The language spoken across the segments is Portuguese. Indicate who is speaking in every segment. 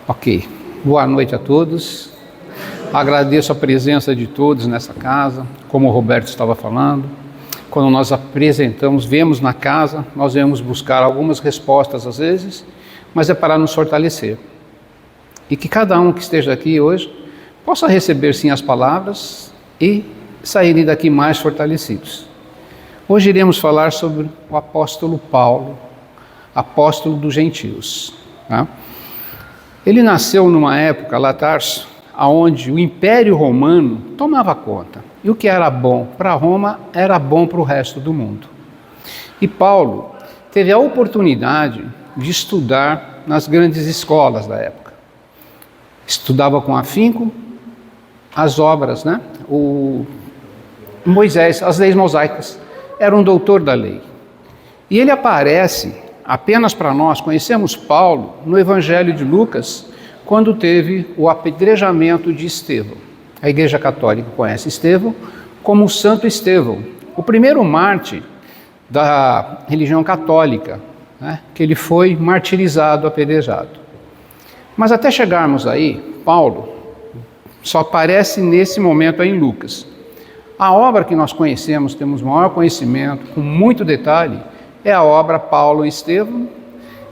Speaker 1: Ok, boa noite a todos. Agradeço a presença de todos nessa casa, como o Roberto estava falando. Quando nós apresentamos, viemos na casa, nós viemos buscar algumas respostas às vezes, mas é para nos fortalecer. E que cada um que esteja aqui hoje possa receber sim as palavras e saírem daqui mais fortalecidos. Hoje iremos falar sobre o apóstolo Paulo, apóstolo dos gentios. Tá? Ele nasceu numa época, lá Tarso, onde o Império Romano tomava conta. E o que era bom para Roma era bom para o resto do mundo. E Paulo teve a oportunidade de estudar nas grandes escolas da época. Estudava com afinco as obras, o Moisés, as leis mosaicas. Era um doutor da lei. E ele aparece, apenas para nós, conhecemos Paulo no Evangelho de Lucas, quando teve o apedrejamento de Estevão. A Igreja Católica conhece Estevão como o Santo Estevão, o primeiro mártir da religião católica, que ele foi martirizado, apedrejado. Mas até chegarmos aí, Paulo só aparece nesse momento aí em Lucas. A obra que nós conhecemos, temos maior conhecimento, com muito detalhe, é a obra Paulo e Estevão,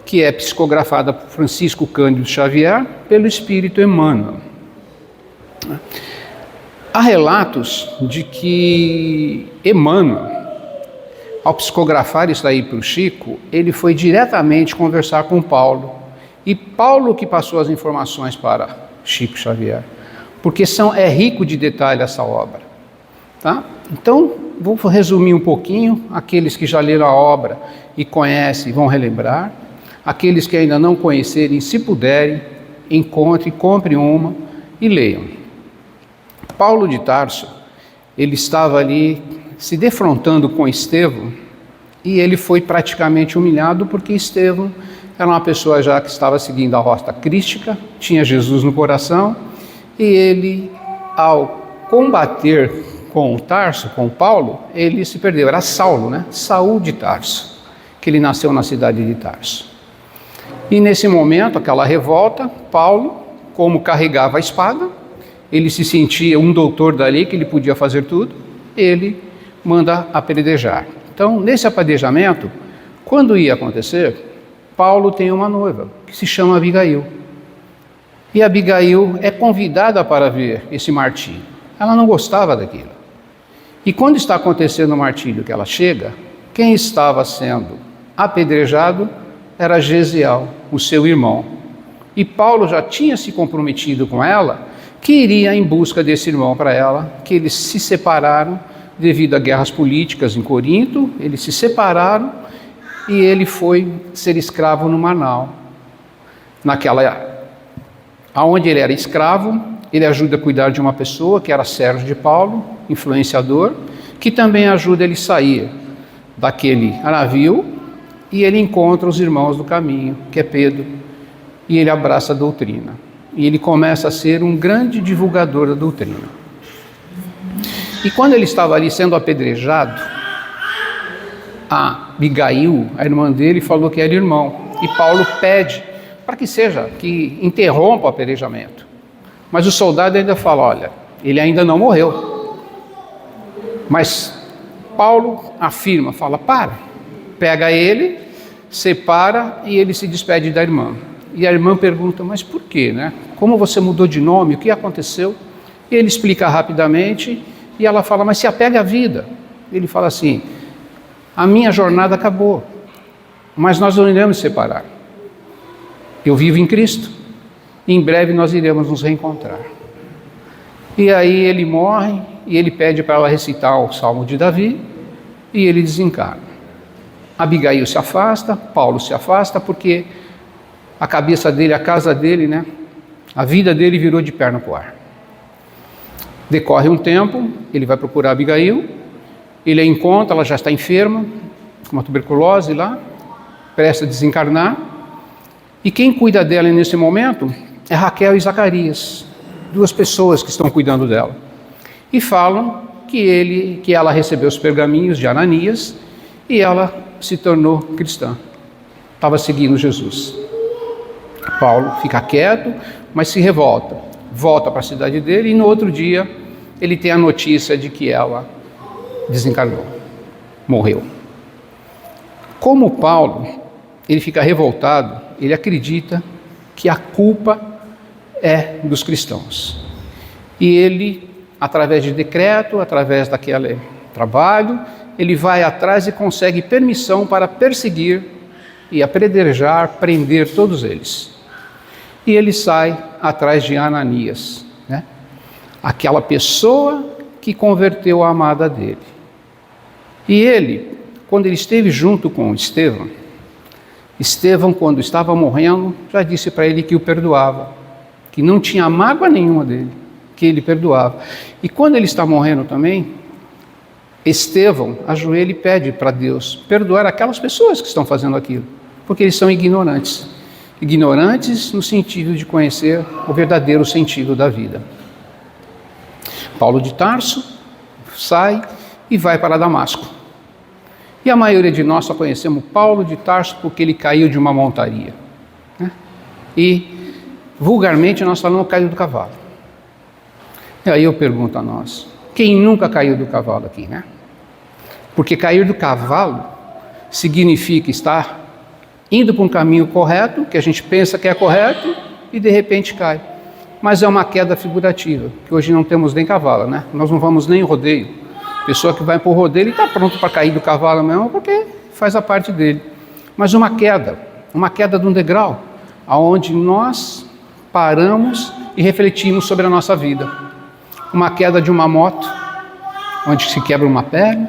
Speaker 1: que é psicografada por Francisco Cândido Xavier, pelo Espírito Emmanuel. Há relatos de que Emmanuel, ao psicografar isso aí para o Chico, ele foi diretamente conversar com Paulo, e Paulo que passou as informações para Chico Xavier, porque é rico de detalhe essa obra. Tá? Então, vou resumir um pouquinho, aqueles que já leram a obra e conhecem vão relembrar, aqueles que ainda não conhecerem, se puderem, encontrem, comprem uma e leiam. Paulo de Tarso, ele estava ali se defrontando com Estevão e ele foi praticamente humilhado porque Estevão era uma pessoa já que estava seguindo a rota crística, tinha Jesus no coração e ele, ao combater com Tarso, com Paulo, ele se perdeu. Era Saulo, Saul de Tarso, que ele nasceu na cidade de Tarso. E nesse momento, aquela revolta, Paulo, como carregava a espada, ele se sentia um doutor da lei, que ele podia fazer tudo, ele manda apedrejar. Então, nesse apedrejamento, quando ia acontecer, Paulo tem uma noiva, que se chama Abigail. E Abigail é convidada para ver esse martírio. Ela não gostava daquilo. E quando está acontecendo o martírio que ela chega, quem estava sendo apedrejado era Gesiel, o seu irmão. E Paulo já tinha se comprometido com ela que iria em busca desse irmão para ela, que eles se separaram devido a guerras políticas em Corinto, eles se separaram e ele foi ser escravo no Manaus. Aonde ele era escravo, ele ajuda a cuidar de uma pessoa que era servo de Paulo, influenciador, que também ajuda ele a sair daquele navio e ele encontra os irmãos do caminho, que é Pedro, e ele abraça a doutrina. E ele começa a ser um grande divulgador da doutrina. E quando ele estava ali sendo apedrejado, a Abigail, a irmã dele, falou que era irmão. E Paulo pede para que interrompa o apedrejamento. Mas o soldado ainda fala, olha, ele ainda não morreu. Mas Paulo afirma, fala, pega ele, separa e ele se despede da irmã. E a irmã pergunta, mas por quê, Como você mudou de nome, o que aconteceu? E ele explica rapidamente e ela fala, mas se apega à vida. Ele fala assim, a minha jornada acabou, mas nós não iremos separar. Eu vivo em Cristo. Em breve nós iremos nos reencontrar. E aí ele morre e ele pede para ela recitar o Salmo de Davi e ele desencarna. Abigail se afasta, Paulo se afasta porque a cabeça dele, a casa dele, a vida dele virou de perna para o ar. Decorre um tempo, ele vai procurar Abigail, ele a encontra, ela já está enferma, com uma tuberculose lá, prestes a desencarnar, e quem cuida dela nesse momento é Raquel e Zacarias, duas pessoas que estão cuidando dela. E falam que ela recebeu os pergaminhos de Ananias e ela se tornou cristã. Estava seguindo Jesus. Paulo fica quieto, mas se revolta. Volta para a cidade dele e no outro dia ele tem a notícia de que ela desencarnou, morreu. Como Paulo, ele fica revoltado, ele acredita que a culpa é dos cristãos. E ele, através de decreto, através daquele trabalho, ele vai atrás e consegue permissão para perseguir e apedrejar, prender todos eles. E ele sai atrás de Ananias, né? Aquela pessoa que converteu a amada dele. E ele, quando ele esteve junto com Estevão, quando estava morrendo, já disse para ele que o perdoava, que não tinha mágoa nenhuma dele, que ele perdoava. E quando ele está morrendo também, Estevão ajoelha e pede para Deus perdoar aquelas pessoas que estão fazendo aquilo, porque eles são ignorantes. Ignorantes no sentido de conhecer o verdadeiro sentido da vida. Paulo de Tarso sai e vai para Damasco. E a maioria de nós só conhecemos Paulo de Tarso porque ele caiu de uma montaria, né? E vulgarmente nós falamos caiu do cavalo. E aí eu pergunto a nós, quem nunca caiu do cavalo aqui, né? Porque cair do cavalo significa estar indo para um caminho correto, que a gente pensa que é correto, e de repente cai. Mas é uma queda figurativa, que hoje não temos nem cavalo, né? Nós não vamos nem em rodeio. Pessoa que vai para o rodeio, ele está pronto para cair do cavalo mesmo, porque faz a parte dele. Mas uma queda de um degrau, aonde nós paramos e refletimos sobre a nossa vida. Uma queda de uma moto, onde se quebra uma perna,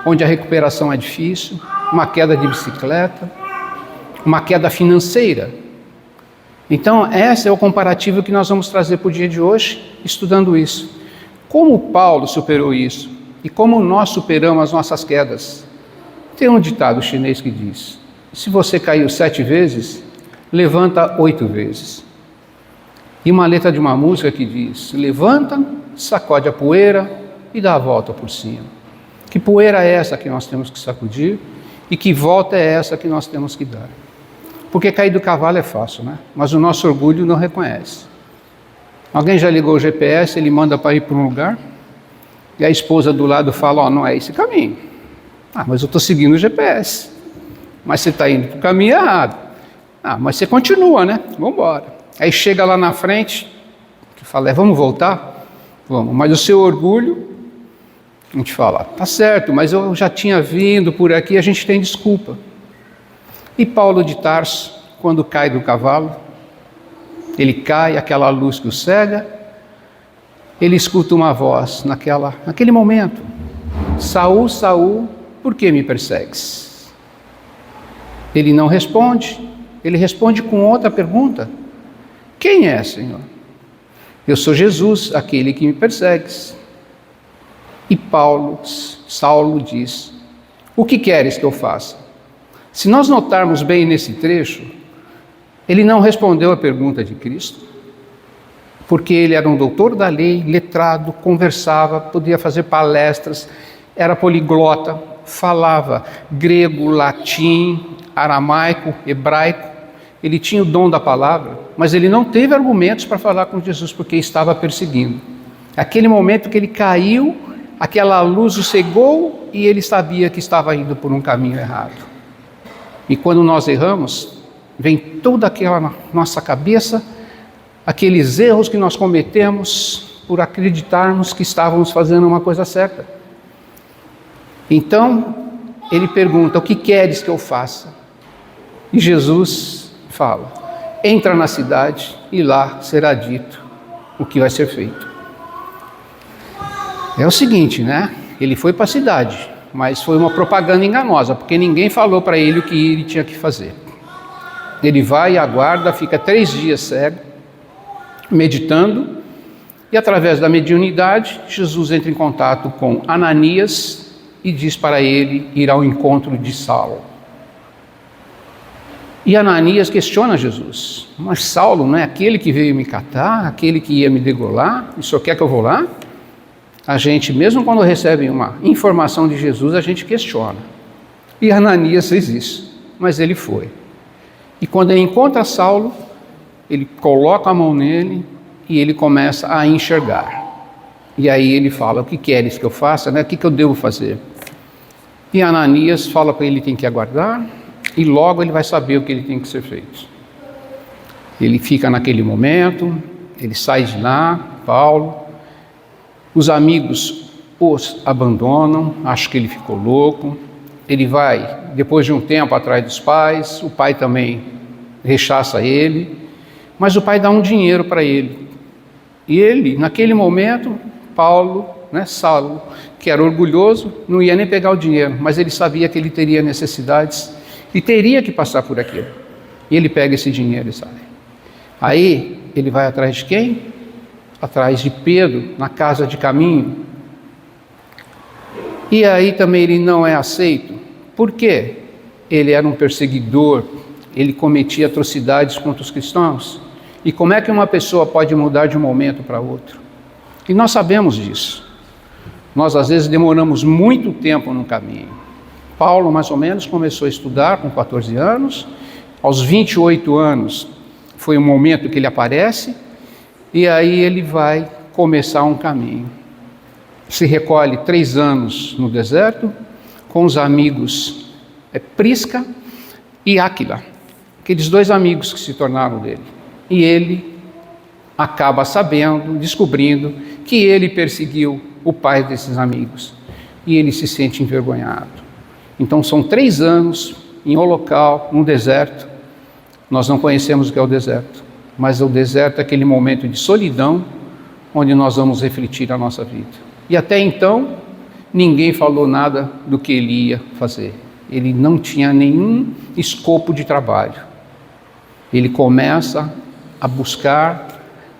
Speaker 1: onde a recuperação é difícil, uma queda de bicicleta, uma queda financeira. Então, esse é o comparativo que nós vamos trazer para o dia de hoje, estudando isso. Como Paulo superou isso e como nós superamos as nossas quedas. Tem um ditado chinês que diz, se você caiu 7 vezes, levanta 8 vezes. E uma letra de uma música que diz, levanta, sacode a poeira e dá a volta por cima. Que poeira é essa que nós temos que sacudir e que volta é essa que nós temos que dar? Porque cair do cavalo é fácil, né? Mas o nosso orgulho não reconhece. Alguém já ligou o GPS, ele manda para ir para um lugar, e a esposa do lado fala, não é esse caminho. Mas eu estou seguindo o GPS. Mas você está indo para o caminho errado. Mas você continua, né? Vamos embora. Aí chega lá na frente, que fala, vamos voltar? Vamos. Mas o seu orgulho, a gente fala, tá certo, mas eu já tinha vindo por aqui, a gente tem desculpa. E Paulo de Tarso, quando cai do cavalo, ele cai, aquela luz que o cega, ele escuta uma voz naquele momento, Saul, Saul, por que me persegues? Ele não responde, ele responde com outra pergunta, quem é, Senhor? Eu sou Jesus, aquele que me persegues. E Saulo diz, o que queres que eu faça? Se nós notarmos bem nesse trecho, ele não respondeu a pergunta de Cristo, porque ele era um doutor da lei, letrado, conversava, podia fazer palestras, era poliglota, falava grego, latim, aramaico, hebraico, ele tinha o dom da palavra, mas ele não teve argumentos para falar com Jesus, porque estava perseguindo. Aquele momento que ele caiu, aquela luz o cegou e ele sabia que estava indo por um caminho errado. E quando nós erramos, vem toda aquela na nossa cabeça, aqueles erros que nós cometemos por acreditarmos que estávamos fazendo uma coisa certa. Então, ele pergunta, o que queres que eu faça? E Jesus fala, entra na cidade e lá será dito o que vai ser feito. É o seguinte, né? Ele foi para a cidade, mas foi uma propaganda enganosa, porque ninguém falou para ele o que ele tinha que fazer. Ele vai e aguarda, fica 3 dias cego, meditando, e através da mediunidade, Jesus entra em contato com Ananias e diz para ele ir ao encontro de Saulo. E Ananias questiona Jesus, mas Saulo não é aquele que veio me catar, aquele que ia me degolar, e só quer que eu vou lá? A gente, mesmo quando recebe uma informação de Jesus, a gente questiona. E Ananias fez isso, mas ele foi. E quando ele encontra Saulo, ele coloca a mão nele e ele começa a enxergar. E aí ele fala: o que queres que eu faça? O que eu devo fazer? E Ananias fala para ele que tem que aguardar, e logo ele vai saber o que ele tem que ser feito. Ele fica naquele momento, ele sai de lá, Paulo, os amigos os abandonam, acham que ele ficou louco, ele vai, depois de um tempo, atrás dos pais, o pai também rechaça ele, mas o pai dá um dinheiro para ele. E ele, naquele momento, Paulo, Saulo, que era orgulhoso, não ia nem pegar o dinheiro, mas ele sabia que ele teria necessidades e teria que passar por aquilo. E ele pega esse dinheiro e sai. Aí ele vai atrás de quem? Atrás de Pedro, na casa de caminho. E aí também ele não é aceito. Por quê? Ele era um perseguidor, ele cometia atrocidades contra os cristãos. E como é que uma pessoa pode mudar de um momento para outro? E nós sabemos disso. Nós às vezes demoramos muito tempo no caminho. Paulo mais ou menos começou a estudar com 14 anos, aos 28 anos foi o momento que ele aparece, e aí ele vai começar um caminho. Se recolhe 3 anos no deserto, com os amigos Prisca e Áquila, aqueles 2 amigos que se tornaram dele. E ele acaba sabendo, descobrindo que ele perseguiu o pai desses amigos. E ele se sente envergonhado. Então são 3 anos em um local, no deserto. Nós não conhecemos o que é o deserto, mas o deserto é aquele momento de solidão, onde nós vamos refletir a nossa vida. E até então, ninguém falou nada do que ele ia fazer. Ele não tinha nenhum escopo de trabalho. Ele começa a buscar,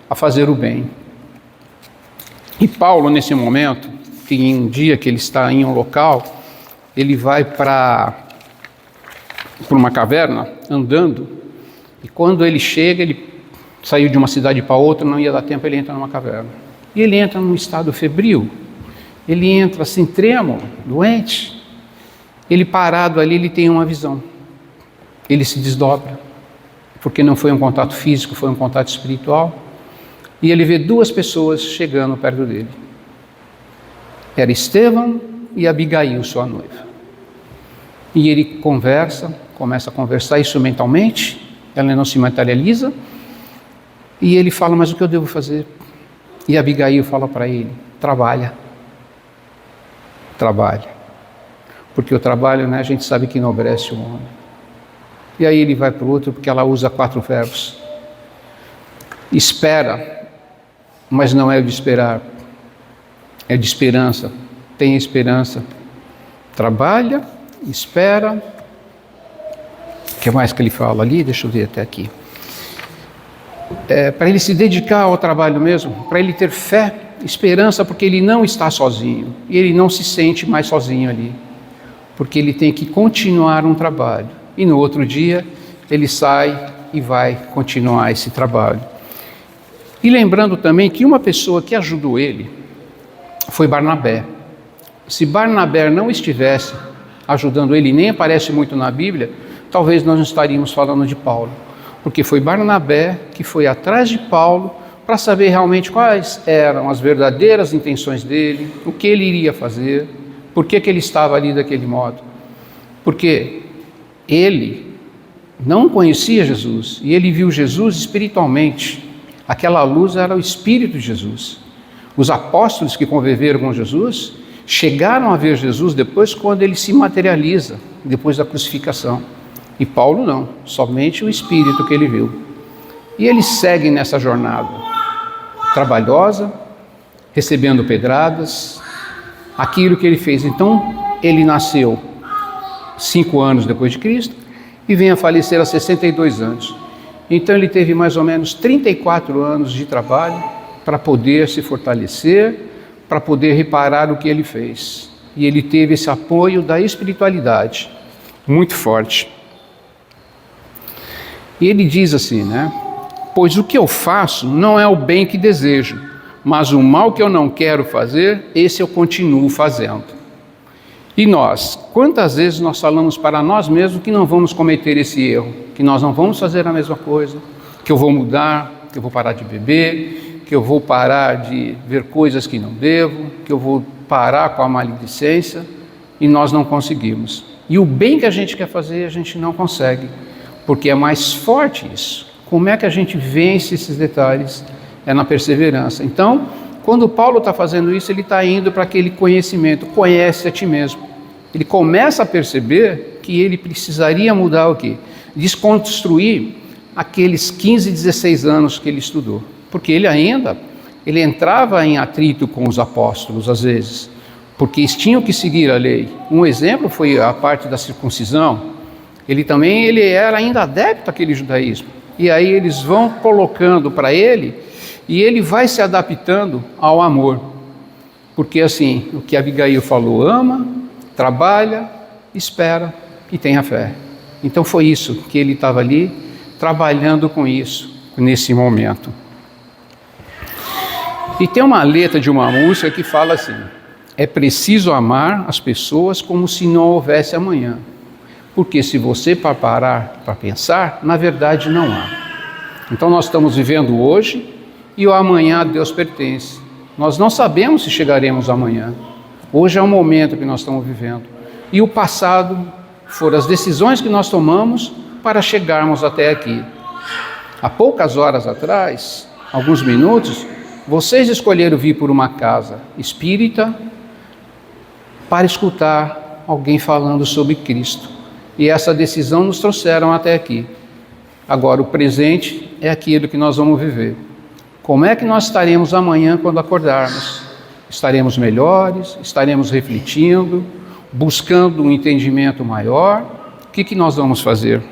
Speaker 1: a fazer o bem. E Paulo, nesse momento, que em um dia que ele está em um local, ele vai para uma caverna, andando, e quando ele chega, ele saiu de uma cidade para outra, não ia dar tempo, ele entra numa caverna. E ele entra num estado febril, ele entra assim, trêmulo, doente. Ele parado ali, ele tem uma visão. Ele se desdobra, porque não foi um contato físico, foi um contato espiritual. E ele vê 2 pessoas chegando perto dele. Era Estevão e Abigail, sua noiva. E ele começa a conversar isso mentalmente, ela não se materializa, e ele fala: mas o que eu devo fazer? E Abigail fala para ele: trabalha. Porque o trabalho, a gente sabe que enobrece o homem. E aí ele vai para o outro, porque ela usa 4 verbos. Espera, mas não é o de esperar, é de esperança. Tenha esperança. Trabalha, espera. O que mais que ele fala ali? Deixa eu ver até aqui. Para ele se dedicar ao trabalho mesmo, para ele ter fé, esperança, porque ele não está sozinho. E ele não se sente mais sozinho ali. Porque ele tem que continuar um trabalho. E no outro dia, ele sai e vai continuar esse trabalho. E lembrando também que uma pessoa que ajudou ele foi Barnabé. Se Barnabé não estivesse ajudando ele, nem aparece muito na Bíblia, talvez nós não estaríamos falando de Paulo. Porque foi Barnabé que foi atrás de Paulo para saber realmente quais eram as verdadeiras intenções dele, o que ele iria fazer, por que ele estava ali daquele modo. Porque ele não conhecia Jesus e ele viu Jesus espiritualmente. Aquela luz era o Espírito de Jesus. Os apóstolos que conviveram com Jesus chegaram a ver Jesus depois, quando ele se materializa, depois da crucificação. E Paulo não, somente o Espírito que ele viu. E ele segue nessa jornada trabalhosa, recebendo pedradas, aquilo que ele fez. Então, ele nasceu 5 anos depois de Cristo e vem a falecer aos 62 anos. Então, ele teve mais ou menos 34 anos de trabalho para poder se fortalecer, para poder reparar o que ele fez. E ele teve esse apoio da espiritualidade muito forte. E ele diz assim, pois o que eu faço não é o bem que desejo, mas o mal que eu não quero fazer, esse eu continuo fazendo. E nós, quantas vezes nós falamos para nós mesmos que não vamos cometer esse erro, que nós não vamos fazer a mesma coisa, que eu vou mudar, que eu vou parar de beber, que eu vou parar de ver coisas que não devo, que eu vou parar com a maledicência, e nós não conseguimos. E o bem que a gente quer fazer, a gente não consegue, porque é mais forte isso. Como é que a gente vence esses detalhes? É na perseverança. Então, quando Paulo está fazendo isso, ele está indo para aquele conhecimento, conhece a ti mesmo. Ele começa a perceber que ele precisaria mudar o quê? Desconstruir aqueles 15, 16 anos que ele estudou. Porque ele entrava em atrito com os apóstolos às vezes, porque eles tinham que seguir a lei. Um exemplo foi a parte da circuncisão. Ele era ainda adepto àquele judaísmo. E aí eles vão colocando para ele, e ele vai se adaptando ao amor. Porque assim, o que Abigail falou, ama, trabalha, espera e tenha fé. Então foi isso que ele estava ali, trabalhando com isso, nesse momento. E tem uma letra de uma música que fala assim: é preciso amar as pessoas como se não houvesse amanhã. Porque se você parar para pensar, na verdade não há. Então nós estamos vivendo hoje e o amanhã a Deus pertence. Nós não sabemos se chegaremos amanhã. Hoje é o momento que nós estamos vivendo. E o passado foram as decisões que nós tomamos para chegarmos até aqui. Há poucas horas atrás, alguns minutos, vocês escolheram vir por uma casa espírita para escutar alguém falando sobre Cristo. E essa decisão nos trouxeram até aqui. Agora, o presente é aquilo que nós vamos viver. Como é que nós estaremos amanhã quando acordarmos? Estaremos melhores? Estaremos refletindo? Buscando um entendimento maior? O que nós vamos fazer?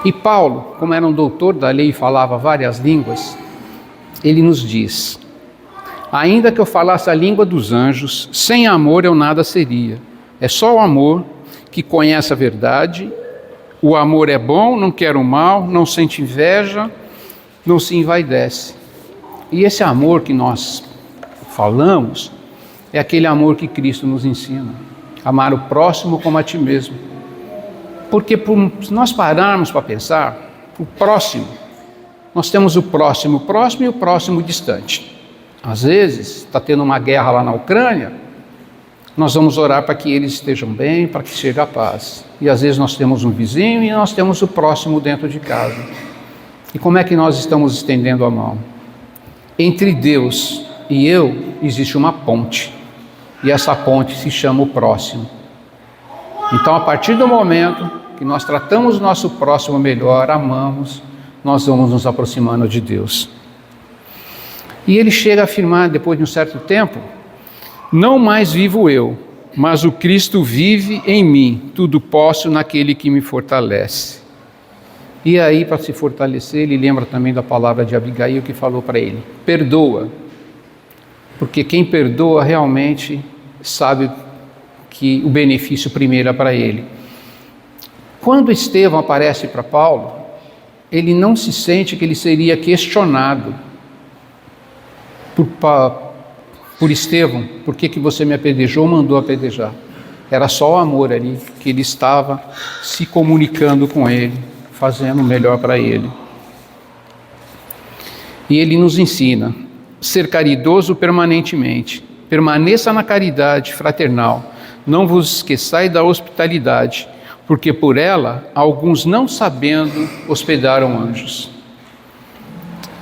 Speaker 1: E Paulo, como era um doutor da lei e falava várias línguas, ele nos diz: ainda que eu falasse a língua dos anjos, sem amor eu nada seria. É só o amor que conhece a verdade. O amor é bom, não quer o mal, não sente inveja, não se envaidece. E esse amor que nós falamos é aquele amor que Cristo nos ensina: amar o próximo como a ti mesmo. Porque se nós pararmos para pensar, o próximo, nós temos o próximo e o próximo distante. Às vezes, está tendo uma guerra lá na Ucrânia, nós vamos orar para que eles estejam bem, para que chegue a paz. E às vezes nós temos um vizinho e nós temos o próximo dentro de casa. E como é que nós estamos estendendo a mão? Entre Deus e eu existe uma ponte. E essa ponte se chama o próximo. Então, a partir do momento que nós tratamos o nosso próximo melhor, amamos, nós vamos nos aproximando de Deus. E ele chega a afirmar, depois de um certo tempo: não mais vivo eu, mas o Cristo vive em mim. Tudo posso naquele que me fortalece. E aí, para se fortalecer, ele lembra também da palavra de Abigail, que falou para ele: perdoa. Porque quem perdoa realmente sabe que o benefício primeiro é para ele. Quando Estevão aparece para Paulo, ele não se sente que ele seria questionado por Estevão: por que você me apedrejou, mandou apedrejar? Era só o amor ali, que ele estava se comunicando com ele, fazendo o melhor para ele. E ele nos ensina: ser caridoso permanentemente, permaneça na caridade fraternal, não vos esqueçais da hospitalidade, porque por ela, alguns não sabendo, hospedaram anjos.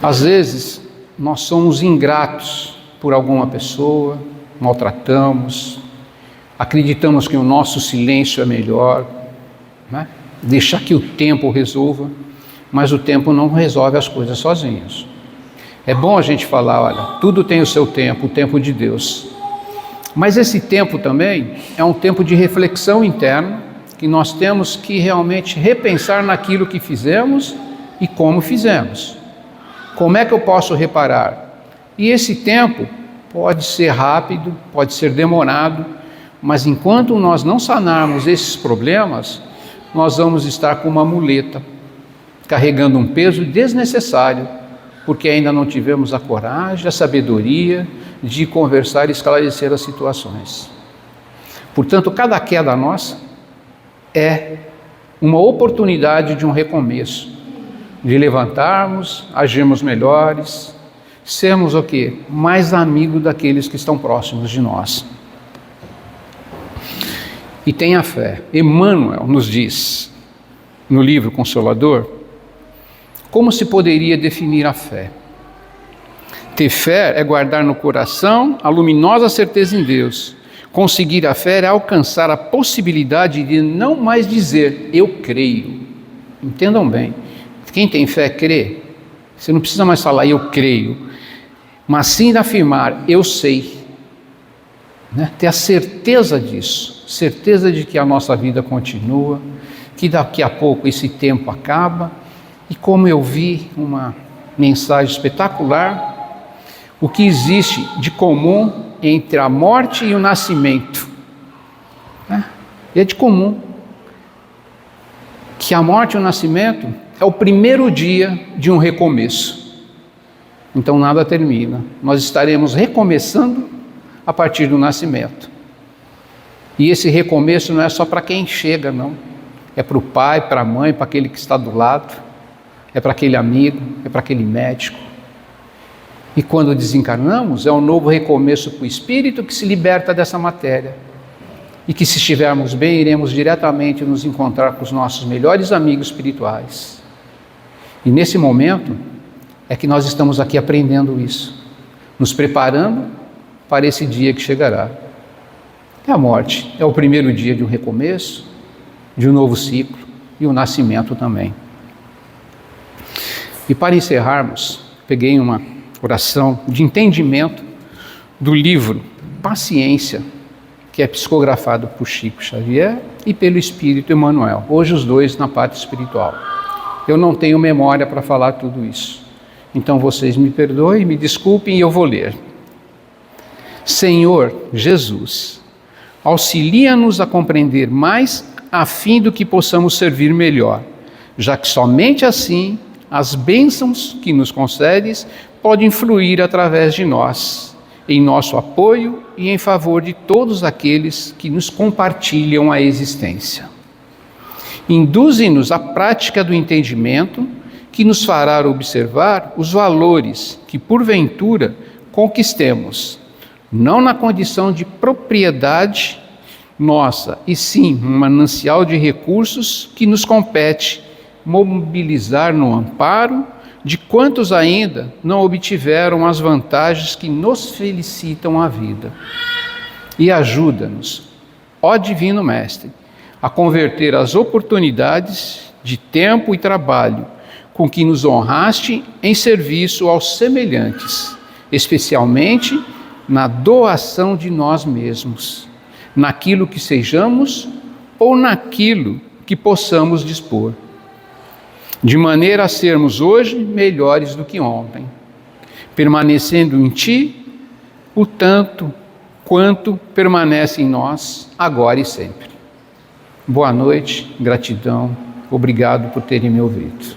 Speaker 1: Às vezes, nós somos ingratos por alguma pessoa, maltratamos, acreditamos que o nosso silêncio é melhor, né? Deixar que o tempo resolva, mas o tempo não resolve as coisas sozinhos. É bom a gente falar: olha, tudo tem o seu tempo, o tempo de Deus. Mas esse tempo também é um tempo de reflexão interna, que nós temos que realmente repensar naquilo que fizemos e como fizemos. Como é que eu posso reparar? E esse tempo pode ser rápido, pode ser demorado, mas enquanto nós não sanarmos esses problemas, nós vamos estar com uma muleta, carregando um peso desnecessário, porque ainda não tivemos a coragem, a sabedoria de conversar e esclarecer as situações. Portanto, cada queda nossa é uma oportunidade de um recomeço. de levantarmos, agirmos melhores, sermos o quê? Mais amigos daqueles que estão próximos de nós. E tenha fé. Emmanuel nos diz, no livro Consolador, como se poderia definir a fé. Ter fé é guardar no coração a luminosa certeza em Deus. Conseguir a fé é alcançar a possibilidade de não mais dizer, eu creio. Entendam bem, quem tem fé crê. Você não precisa mais falar, eu creio. Mas sim de afirmar, eu sei. Né? Ter a certeza disso. Certeza de que a nossa vida continua, que daqui a pouco esse tempo acaba. E como eu vi uma mensagem espetacular, o que existe de comum entre a morte e o nascimento. É de comum. Que a morte e o nascimento é o primeiro dia de um recomeço. Então nada termina. Nós estaremos recomeçando a partir do nascimento. E esse recomeço não é só para quem chega, não. É para o pai, para a mãe, para aquele que está do lado. É para aquele amigo, é para aquele médico. E quando desencarnamos, é um novo recomeço para o espírito que se liberta dessa matéria. E que, se estivermos bem, iremos diretamente nos encontrar com os nossos melhores amigos espirituais. E nesse momento é que nós estamos aqui aprendendo isso, nos preparando para esse dia que chegará. É a morte, é o primeiro dia de um recomeço, de um novo ciclo e o nascimento também. E para encerrarmos, peguei uma oração de entendimento do livro Paciência, que é psicografado por Chico Xavier e pelo Espírito Emmanuel, hoje os dois na parte espiritual. Eu não tenho memória para falar tudo isso, então vocês me perdoem, me desculpem e eu vou ler. Senhor Jesus, auxilia-nos a compreender mais a fim do que possamos servir melhor, já que somente assim as bênçãos que nos concedes podem fluir através de nós, em nosso apoio e em favor de todos aqueles que nos compartilham a existência. Induze-nos à prática do entendimento que nos fará observar os valores que, porventura, conquistemos, não na condição de propriedade nossa, e sim um manancial de recursos que nos compete mobilizar no amparo de quantos ainda não obtiveram as vantagens que nos felicitam a vida. E ajuda-nos, ó Divino Mestre, a converter as oportunidades de tempo e trabalho com que nos honraste em serviço aos semelhantes, especialmente na doação de nós mesmos, naquilo que sejamos ou naquilo que possamos dispor, de maneira a sermos hoje melhores do que ontem, permanecendo em Ti o tanto quanto permanece em nós, agora e sempre. Boa noite, gratidão, obrigado por terem me ouvido.